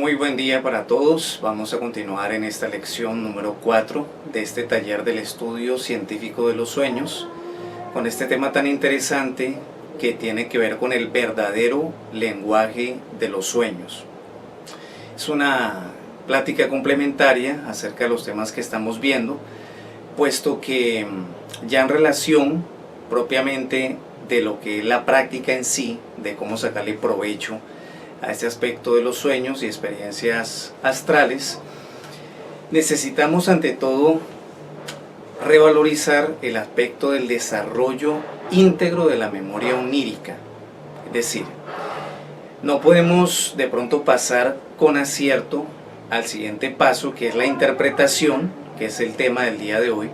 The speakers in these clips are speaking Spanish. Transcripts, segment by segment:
Muy buen día para todos. Vamos a continuar en esta lección número 4 de este taller del estudio científico de los sueños, con este tema tan interesante que tiene que ver con el verdadero lenguaje de los sueños. Es una plática complementaria acerca de los temas que estamos viendo, puesto que ya en relación propiamente de lo que es la práctica en sí, de cómo sacarle provecho a este aspecto de los sueños y experiencias astrales, necesitamos ante todo revalorizar el aspecto del desarrollo íntegro de la memoria onírica. Es decir, no podemos de pronto pasar con acierto al siguiente paso, que es la interpretación, que es el tema del día de hoy,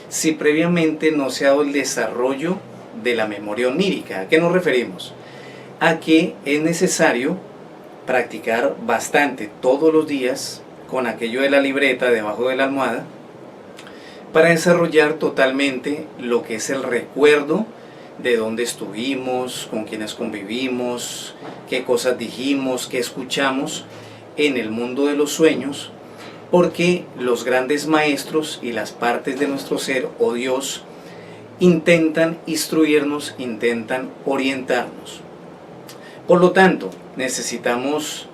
si previamente no se ha dado el desarrollo de la memoria onírica. ¿A qué nos referimos? A que es necesario practicar bastante todos los días con aquello de la libreta debajo de la almohada para desarrollar totalmente lo que es el recuerdo de dónde estuvimos, con quienes convivimos, qué cosas dijimos, qué escuchamos en el mundo de los sueños, porque los grandes maestros y las partes de nuestro ser o Dios intentan instruirnos, intentan orientarnos. Por lo tanto, necesitamos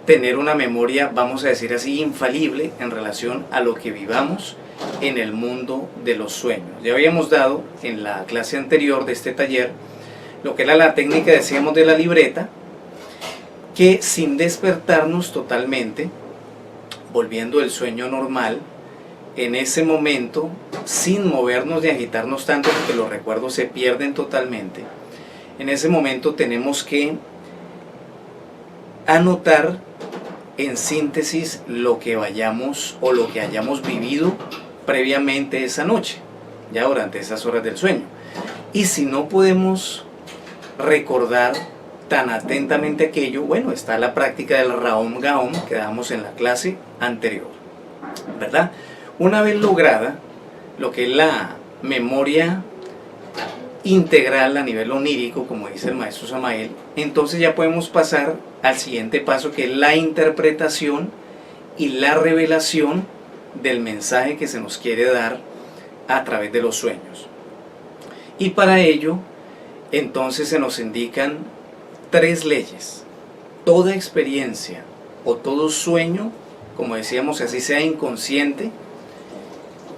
tener una memoria, vamos a decir así, infalible en relación a lo que vivamos en el mundo de los sueños. Ya habíamos dado en la clase anterior de este taller lo que era la técnica, decíamos, de la libreta, que sin despertarnos totalmente, volviendo el sueño normal, en ese momento, sin movernos ni agitarnos tanto, porque los recuerdos se pierden totalmente, en ese momento tenemos que anotar en síntesis lo que vayamos o lo que hayamos vivido previamente esa noche, ya durante esas horas del sueño. Y si no podemos recordar tan atentamente aquello, bueno, está la práctica del Raom Gaom que damos en la clase anterior, ¿verdad? Una vez lograda lo que es la memoria integral a nivel onírico, como dice el maestro Samael, entonces ya podemos pasar al siguiente paso, que es la interpretación y la revelación del mensaje que se nos quiere dar a través de los sueños. Y para ello, entonces se nos indican 3 leyes. Toda experiencia o todo sueño, como decíamos, así sea inconsciente,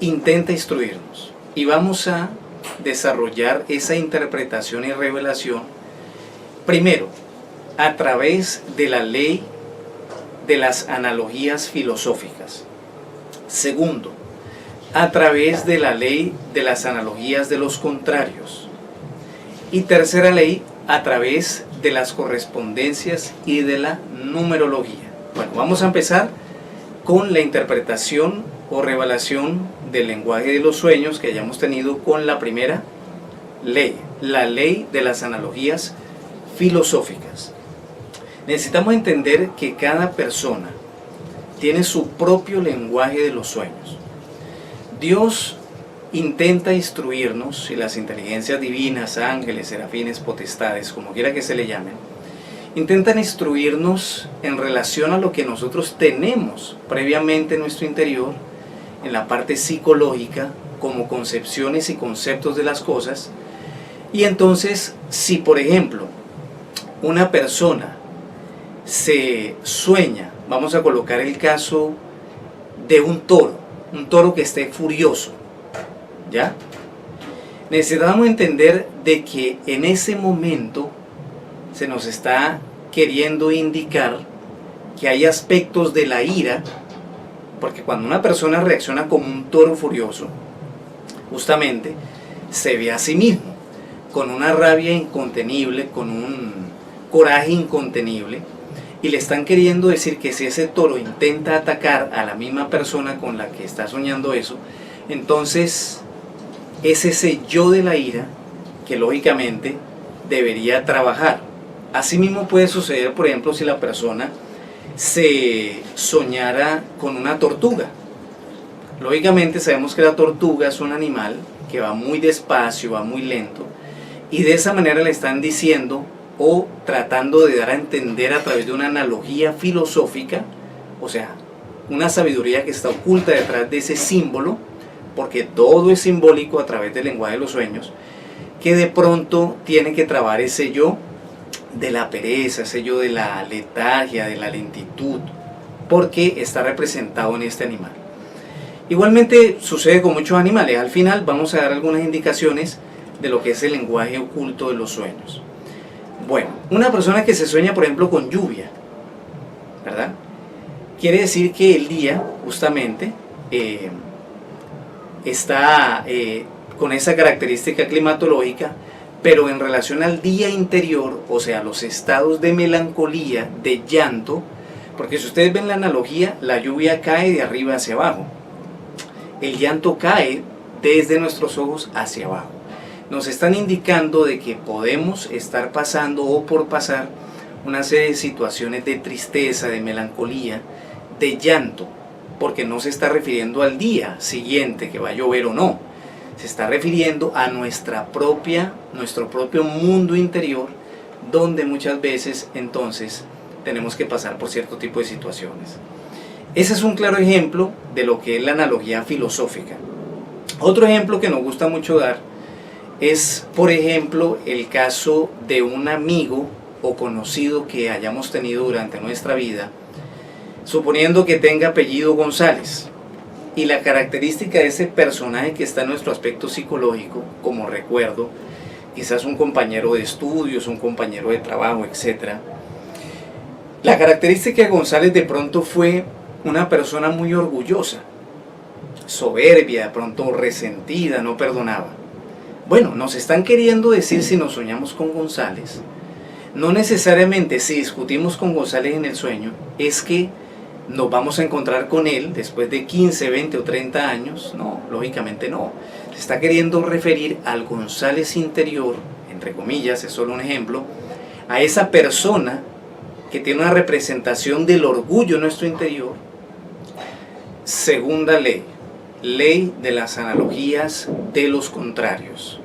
intenta instruirnos. Y vamos a desarrollar esa interpretación y revelación, primero, a través de la ley de las analogías filosóficas. Segundo, a través de la ley de las analogías de los contrarios. Y tercera ley, a través de las correspondencias y de la numerología. Bueno, vamos a empezar con la interpretación o revelación del lenguaje de los sueños que hayamos tenido con la primera ley, la ley de las analogías filosóficas. Necesitamos entender que cada persona tiene su propio lenguaje de los sueños. Dios intenta instruirnos, y las inteligencias divinas, ángeles, serafines, potestades, como quiera que se le llamen, intentan instruirnos en relación a lo que nosotros tenemos previamente en nuestro interior, en la parte psicológica, como concepciones y conceptos de las cosas. Y entonces, si por ejemplo una persona se sueña, vamos a colocar el caso de un toro que esté furioso, ¿ya? Necesitamos entender de que en ese momento se nos está queriendo indicar que hay aspectos de la ira, porque cuando una persona reacciona como un toro furioso, justamente se ve a sí mismo con una rabia incontenible, con un coraje incontenible, y le están queriendo decir que si ese toro intenta atacar a la misma persona con la que está soñando eso, entonces es ese yo de la ira que lógicamente debería trabajar. Asimismo puede suceder, por ejemplo, si la persona se soñara con una tortuga. Lógicamente sabemos que la tortuga es un animal que va muy despacio, va muy lento, y de esa manera le están diciendo o tratando de dar a entender a través de una analogía filosófica, o sea, una sabiduría que está oculta detrás de ese símbolo, porque todo es simbólico a través del lenguaje de los sueños, que de pronto tiene que trabar ese yo de la pereza, ese yo de la letargia, de la lentitud, porque está representado en este animal. Igualmente sucede con muchos animales. Al final vamos a dar algunas indicaciones de lo que es el lenguaje oculto de los sueños. Bueno, una persona que se sueña, por ejemplo, con lluvia, ¿verdad? Quiere decir que el día, justamente, está con esa característica climatológica, pero en relación al día interior, o sea, los estados de melancolía, de llanto, porque si ustedes ven la analogía, la lluvia cae de arriba hacia abajo. El llanto cae desde nuestros ojos hacia abajo. Nos están indicando de que podemos estar pasando o por pasar una serie de situaciones de tristeza, de melancolía, de llanto, porque no se está refiriendo al día siguiente que va a llover o no, se está refiriendo a nuestro propio mundo interior, donde muchas veces entonces tenemos que pasar por cierto tipo de situaciones. Ese es un claro ejemplo de lo que es la analogía filosófica. Otro ejemplo que nos gusta mucho dar es, por ejemplo, el caso de un amigo o conocido que hayamos tenido durante nuestra vida, suponiendo que tenga apellido González, y la característica de ese personaje que está en nuestro aspecto psicológico, como recuerdo, quizás un compañero de estudios, un compañero de trabajo, etc. La característica de González de pronto fue una persona muy orgullosa, soberbia, de pronto resentida, no perdonaba. Bueno, nos están queriendo decir, si nos soñamos con González, no necesariamente si discutimos con González en el sueño, es que nos vamos a encontrar con él después de 15, 20 o 30 años. No, lógicamente no. Se está queriendo referir al González interior, entre comillas, es solo un ejemplo, a esa persona que tiene una representación del orgullo en nuestro interior. Segunda ley, ley de las analogías de los contrarios.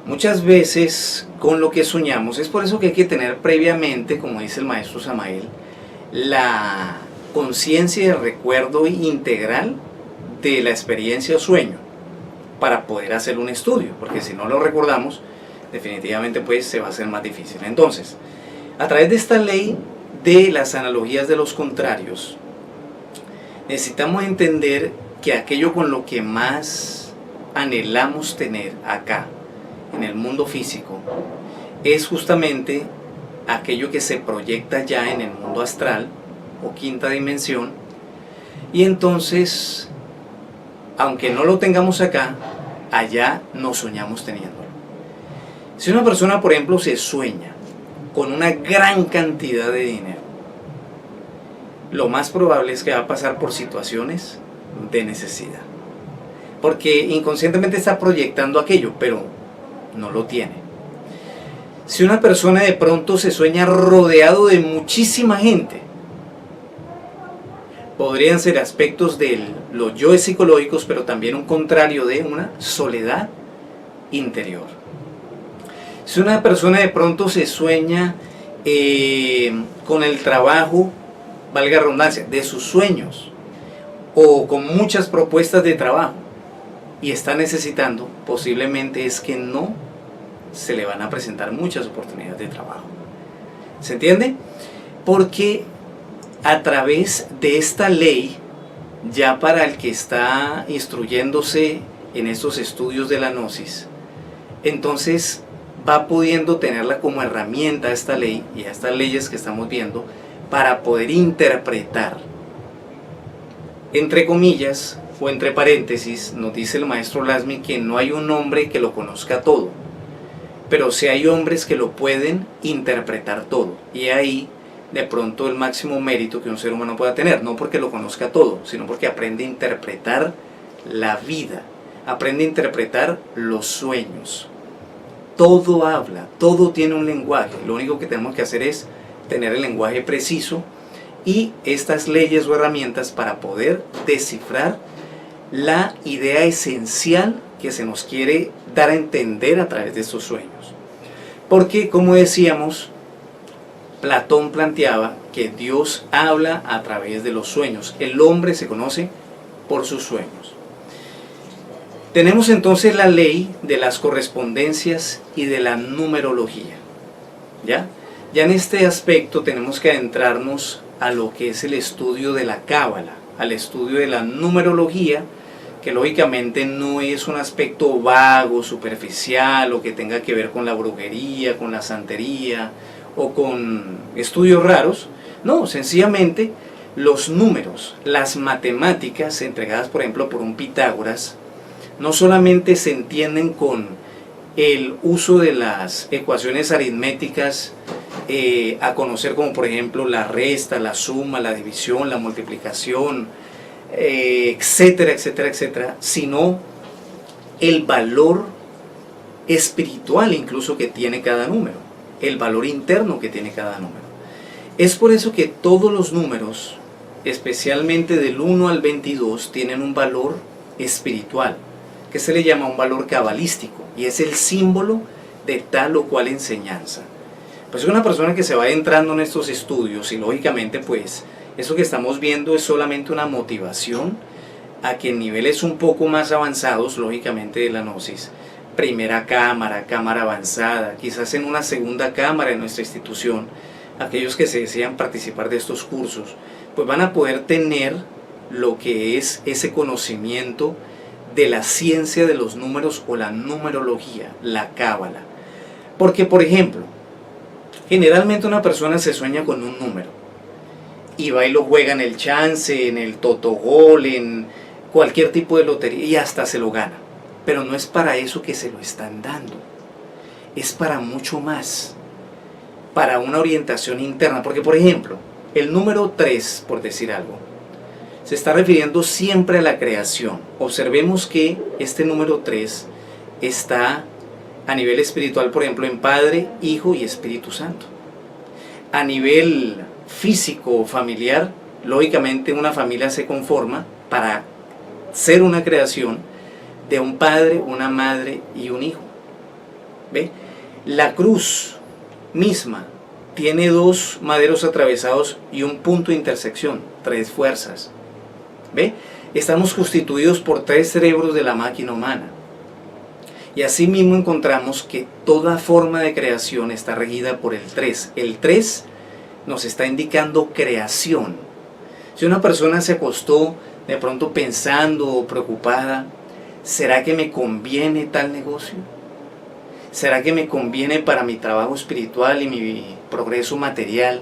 Muchas veces con lo que soñamos, es por eso que hay que tener previamente, como dice el maestro Samael, la conciencia de recuerdo integral de la experiencia o sueño para poder hacer un estudio, porque si no lo recordamos, definitivamente pues se va a hacer más difícil. Entonces, a través de esta ley de las analogías de los contrarios, necesitamos entender que aquello con lo que más anhelamos tener acá, en el mundo físico, es justamente aquello que se proyecta ya en el mundo astral o quinta dimensión, y entonces, aunque no lo tengamos acá, allá nos soñamos teniéndolo. Si una persona, por ejemplo, se sueña con una gran cantidad de dinero, lo más probable es que va a pasar por situaciones de necesidad, porque inconscientemente está proyectando aquello, pero no lo tiene. Si una persona de pronto se sueña rodeado de muchísima gente, podrían ser aspectos de los yoes psicológicos, pero también un contrario de una soledad interior. Si una persona de pronto se sueña con el trabajo, valga la redundancia, de sus sueños, o con muchas propuestas de trabajo, y está necesitando, posiblemente es que no se le van a presentar muchas oportunidades de trabajo. ¿Se entiende? Porque a través de esta ley, ya para el que está instruyéndose en estos estudios de la gnosis, entonces va pudiendo tenerla como herramienta esta ley y estas leyes que estamos viendo para poder interpretar, entre comillas o entre paréntesis, nos dice el maestro Lasmi que no hay un hombre que lo conozca todo, pero sí hay hombres que lo pueden interpretar todo, y ahí de pronto el máximo mérito que un ser humano pueda tener, no porque lo conozca todo, sino porque aprende a interpretar la vida, aprende a interpretar los sueños. Todo habla, todo tiene un lenguaje, lo único que tenemos que hacer es tener el lenguaje preciso y estas leyes o herramientas para poder descifrar la idea esencial que se nos quiere dar a entender a través de estos sueños. Porque, como decíamos, Platón planteaba que Dios habla a través de los sueños. El hombre se conoce por sus sueños. Tenemos entonces la ley de las correspondencias y de la numerología. ¿Ya? Ya en este aspecto tenemos que adentrarnos a lo que es el estudio de la cábala, al estudio de la numerología, que lógicamente no es un aspecto vago, superficial, o que tenga que ver con la brujería, con la santería, o con estudios raros. No, sencillamente los números, las matemáticas entregadas por ejemplo por un Pitágoras, no solamente se entienden con el uso de las ecuaciones aritméticas a conocer, como por ejemplo la resta, la suma, la división, la multiplicación, etcétera, etcétera, etcétera, sino el valor espiritual incluso que tiene cada número, el valor interno que tiene cada número. Es por eso que todos los números, especialmente del 1 al 22, tienen un valor espiritual, que se le llama un valor cabalístico, y es el símbolo de tal o cual enseñanza. Pues una persona que se va entrando en estos estudios, y lógicamente pues eso que estamos viendo es solamente una motivación a que en niveles un poco más avanzados, lógicamente, de la gnosis, primera cámara, cámara avanzada, quizás en una segunda cámara en nuestra institución, aquellos que se desean participar de estos cursos, pues van a poder tener lo que es ese conocimiento de la ciencia de los números o la numerología, la cábala. Porque, por ejemplo, generalmente una persona se sueña con un número y va y lo juega en el chance, en el totogol, en cualquier tipo de lotería y hasta se lo gana. Pero no es para eso que se lo están dando, es para mucho más, para una orientación interna. Porque, por ejemplo, el número 3, por decir algo, se está refiriendo siempre a la creación. Observemos que este número 3 está a nivel espiritual, por ejemplo, en Padre, Hijo y Espíritu Santo. A nivel físico, familiar, lógicamente una familia se conforma para ser una creación de un padre, una madre y un hijo. ¿Ve? La cruz misma tiene 2 maderos atravesados y un punto de intersección, 3 fuerzas. ¿Ve? Estamos constituidos por 3 cerebros de la máquina humana. Y asimismo encontramos que toda forma de creación está regida por el 3. El 3 nos está indicando creación. Si una persona se acostó de pronto pensando o preocupada, ¿será que me conviene tal negocio? ¿Será que me conviene para mi trabajo espiritual y mi progreso material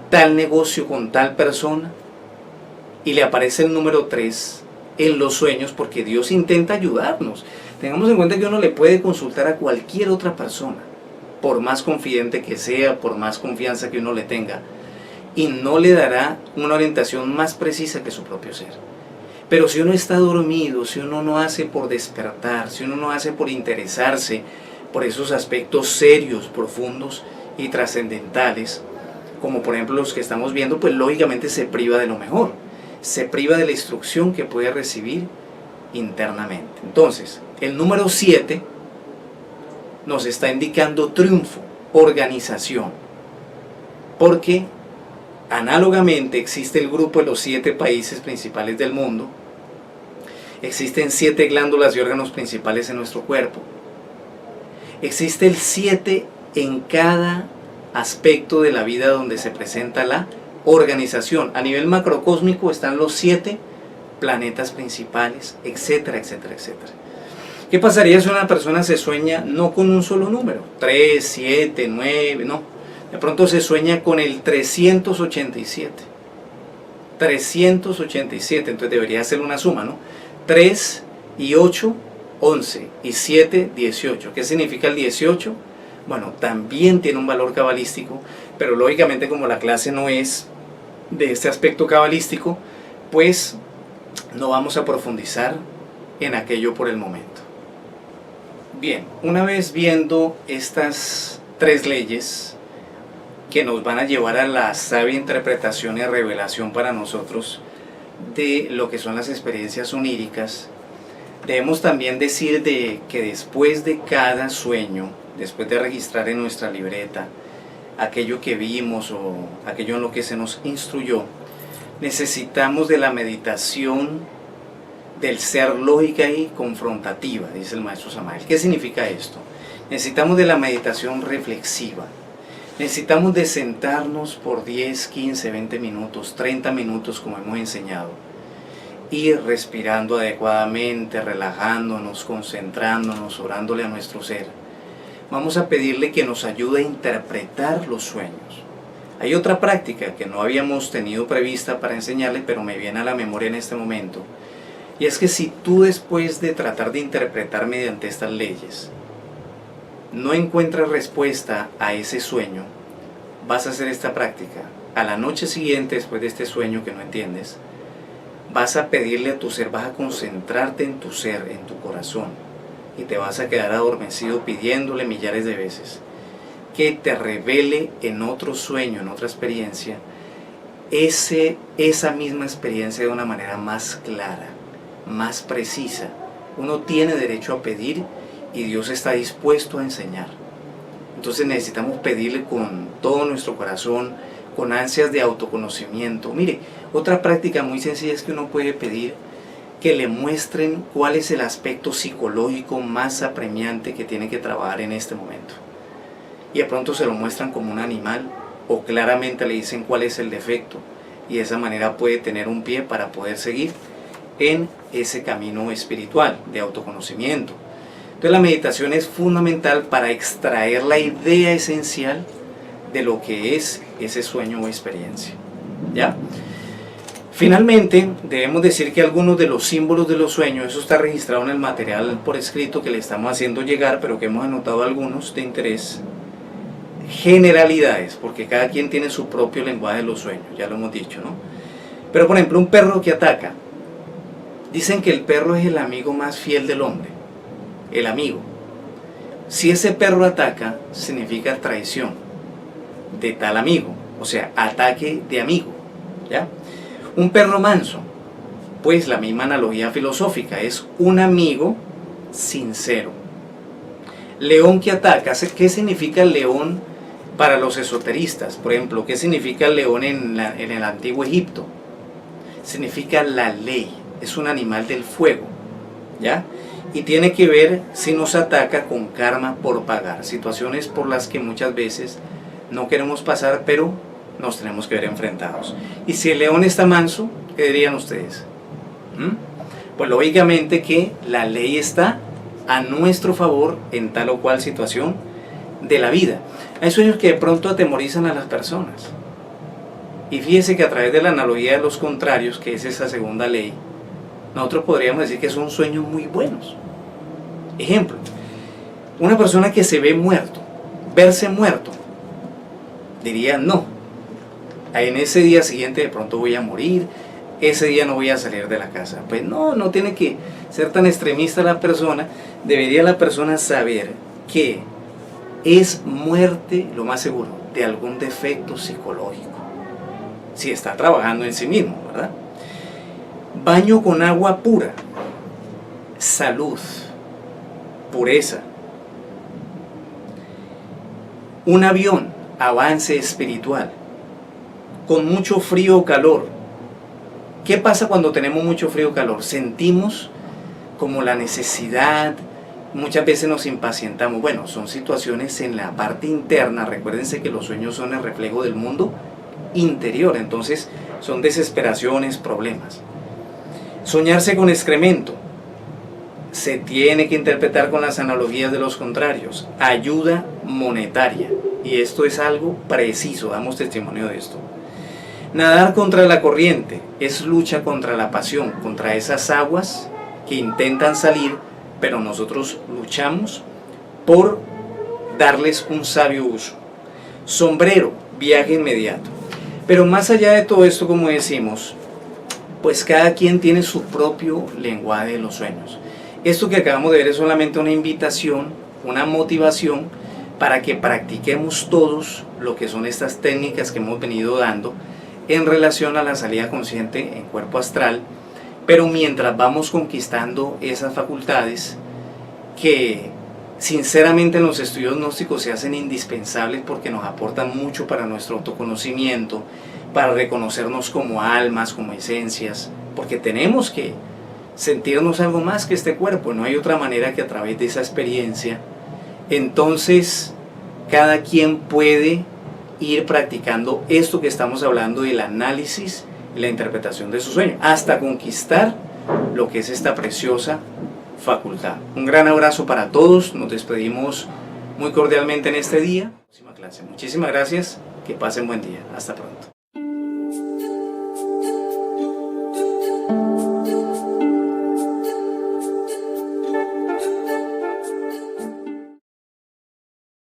tal negocio con tal persona? Y le aparece el número 3 en los sueños, porque Dios intenta ayudarnos. Tengamos en cuenta que uno le puede consultar a cualquier otra persona, por más confidente que sea, por más confianza que uno le tenga, y no le dará una orientación más precisa que su propio ser. Pero si uno está dormido, si uno no hace por despertar, si uno no hace por interesarse por esos aspectos serios, profundos y trascendentales, como por ejemplo los que estamos viendo, pues lógicamente se priva de lo mejor, se priva de la instrucción que puede recibir internamente. Entonces, el número 7 nos está indicando triunfo, organización, porque análogamente existe el grupo de los 7 países principales del mundo, existen 7 glándulas y órganos principales en nuestro cuerpo, existe el 7 en cada aspecto de la vida donde se presenta la organización. A nivel macrocósmico están los 7 planetas principales, etcétera, etcétera, etcétera. ¿Qué pasaría si una persona se sueña no con un solo número? 3, 7, 9, no. De pronto se sueña con el 387. 387, entonces debería ser una suma, ¿no? 3 y 8, 11 y 7, 18. ¿Qué significa el 18? Bueno, también tiene un valor cabalístico, pero lógicamente como la clase no es de este aspecto cabalístico, pues no vamos a profundizar en aquello por el momento. Bien, una vez viendo estas 3 leyes que nos van a llevar a la sabia interpretación y revelación para nosotros de lo que son las experiencias oníricas, debemos también decir que después de cada sueño, después de registrar en nuestra libreta aquello que vimos o aquello en lo que se nos instruyó, necesitamos de la meditación del ser lógica y confrontativa, dice el maestro Samael. ¿Qué significa esto? Necesitamos de la meditación reflexiva. Necesitamos de sentarnos por 10, 15, 20 minutos, 30 minutos como hemos enseñado. Ir respirando adecuadamente, relajándonos, concentrándonos, orándole a nuestro ser. Vamos a pedirle que nos ayude a interpretar los sueños. Hay otra práctica que no habíamos tenido prevista para enseñarle, pero me viene a la memoria en este momento. Y es que si tú, después de tratar de interpretar mediante estas leyes, no encuentras respuesta a ese sueño, vas a hacer esta práctica. A la noche siguiente, después de este sueño que no entiendes, vas a pedirle a tu ser, vas a concentrarte en tu ser, en tu corazón, y te vas a quedar adormecido pidiéndole millares de veces que te revele en otro sueño, en otra experiencia, esa misma experiencia de una manera más clara, más precisa. Uno tiene derecho a pedir y Dios está dispuesto a enseñar. Entonces necesitamos pedirle con todo nuestro corazón, con ansias de autoconocimiento. Mire, otra práctica muy sencilla es que uno puede pedir que le muestren cuál es el aspecto psicológico más apremiante que tiene que trabajar en este momento. Y de pronto se lo muestran como un animal, o claramente le dicen cuál es el defecto, y de esa manera puede tener un pie para poder seguir en ese camino espiritual de autoconocimiento. Entonces la meditación es fundamental para extraer la idea esencial de lo que es ese sueño o experiencia. ¿Ya? Finalmente, debemos decir que algunos de los símbolos de los sueños, eso está registrado en el material por escrito que le estamos haciendo llegar, pero que hemos anotado algunos de interés. Generalidades, porque cada quien tiene su propio lenguaje de los sueños, ya lo hemos dicho, ¿no? Pero por ejemplo, un perro que ataca. Dicen que el perro es el amigo más fiel del hombre, el amigo. Si ese perro ataca, significa traición de tal amigo, o sea, ataque de amigo, ¿ya? Un perro manso, pues la misma analogía filosófica, es un amigo sincero. León que ataca, ¿qué significa el león para los esoteristas? Por ejemplo, ¿qué significa el león en el antiguo Egipto? Significa la ley, es un animal del fuego, ¿ya? Y tiene que ver, si nos ataca, con karma por pagar, situaciones por las que muchas veces no queremos pasar, pero nos tenemos que ver enfrentados. Y si el león está manso, ¿qué dirían ustedes? Pues lógicamente que la ley está a nuestro favor en tal o cual situación de la vida. Hay sueños que de pronto atemorizan a las personas. Y fíjese que a través de la analogía de los contrarios, que es esa segunda ley, nosotros podríamos decir que son sueños muy buenos. Ejemplo, una persona que se ve muerto, verse muerto, diría no, en ese día siguiente de pronto voy a morir, ese día no voy a salir de la casa. Pues no tiene que ser tan extremista la persona. Debería la persona saber que es muerte, lo más seguro, de algún defecto psicológico, si está trabajando en sí mismo, ¿verdad? Baño con agua pura, salud, pureza. Un avión, avance espiritual. Con mucho frío o calor. ¿Qué pasa cuando tenemos mucho frío o calor? Sentimos como la necesidad, muchas veces nos impacientamos. Bueno, son situaciones en la parte interna. Recuérdense que los sueños son el reflejo del mundo interior, entonces son desesperaciones, problemas. Soñarse con excremento. Se tiene que interpretar con las analogías de los contrarios. Ayuda monetaria. Y esto es algo preciso, damos testimonio de esto. Nadar contra la corriente es lucha contra la pasión, contra esas aguas que intentan salir, pero nosotros luchamos por darles un sabio uso. Sombrero, viaje inmediato. Pero más allá de todo esto, como decimos, pues cada quien tiene su propio lenguaje de los sueños. Esto que acabamos de ver es solamente una invitación, una motivación para que practiquemos todos lo que son estas técnicas que hemos venido dando en relación a la salida consciente en cuerpo astral, pero mientras vamos conquistando esas facultades que sinceramente los estudios gnósticos se hacen indispensables porque nos aportan mucho para nuestro autoconocimiento, para reconocernos como almas, como esencias, porque tenemos que sentirnos algo más que este cuerpo, no hay otra manera que a través de esa experiencia. Entonces, cada quien puede ir practicando esto que estamos hablando del análisis y la interpretación de su sueño, hasta conquistar lo que es esta preciosa facultad. Un gran abrazo para todos, nos despedimos muy cordialmente en este día. Próxima clase. Muchísimas gracias, que pasen buen día, hasta pronto.